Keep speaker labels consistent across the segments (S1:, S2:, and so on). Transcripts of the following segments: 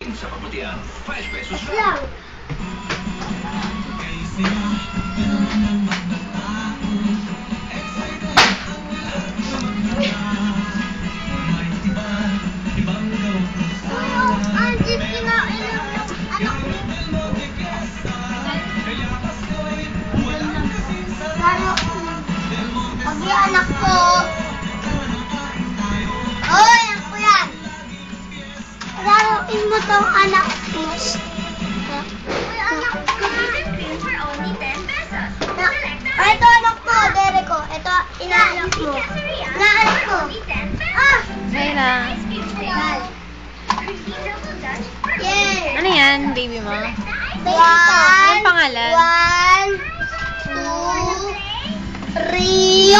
S1: Pagdating sa pagputian, 5 pesos
S2: lang. Anak ko. Hoy, ako yan. Laruin mo tong anak mo. Hoy, anak ko. Ito anak ko, dere ko. Ito inaanak mo. Inaanak ko. Ah!
S3: Say lang.
S2: Yay!
S3: Ano yan, baby mo?
S2: One,
S3: pangalan?
S2: 1, 2, 3, 4, 5.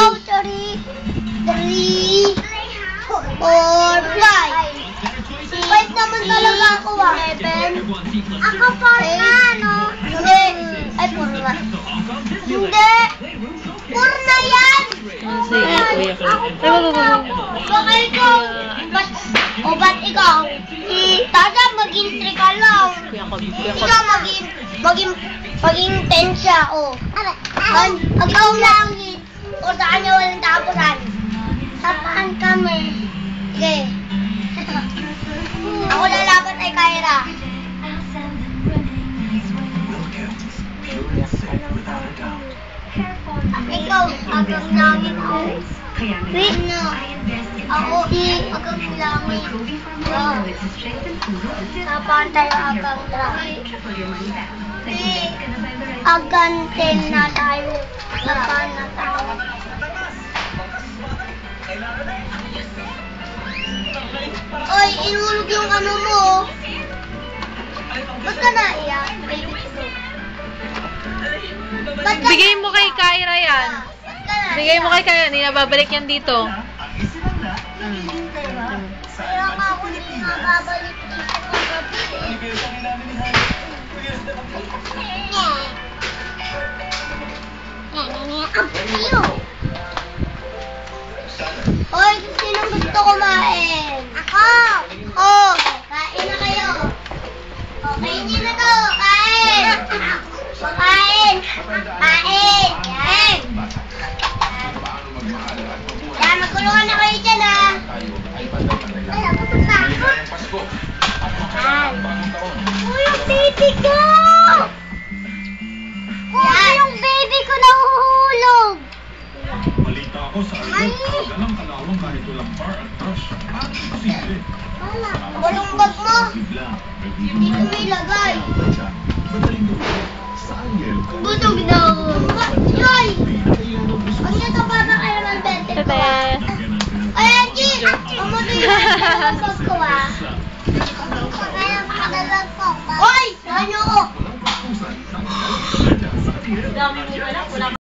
S2: 5 naman talaga ako ah. 7. Ako 4 na, no? Hindi. Ay, 4 na. Hindi. 4 na yan.
S3: Sige, kuya.
S2: Baka ikaw. Ba't ikaw? Si Tata maging 3 ka lang. Ikaw maging 10 siya, oh. Ikaw lang. O saan niya walang tapusan? Saan kami? Sige. Ako lalaban ay Kyra. Ikaw, agang langit ako. No. Ako, agang langit. Saan tayo agang langit? Agantin na tayo. Saan na tayo? Oy, inulog yung ano mo. Ba't ka naiyak?
S3: Bigay mo kay Kyra yan. Bigay mo kay Kyra. Hindi na babalik yan dito.
S2: Kaya nga ako hindi nga babalik dito kagabi. Oy, sinong gusto kumain? Ako! Oh, kain na kayo. Okay, hindi na to. Kain! Kain! Kain! Kain! Yan, magkulungan na kayo dyan, ha? Ay, ako sa takot. Uy, yung baby ko! Uy, yung baby ko nahuhulog!
S4: Balita ako sa alin, dalang kalawang kahit walang bar at brush. At posible.
S2: Walang bag mo! Dito may lagay.
S4: Madaling gawin. Sa Angel,
S2: Butog na ako. Yoy! Ang ito para kayo ng bete ko, ah. Ay, Angie! Mamatay na ang bag ko, ah. Kaya makadalag ko. Hoy! Ano ko?
S4: walang pakusan ng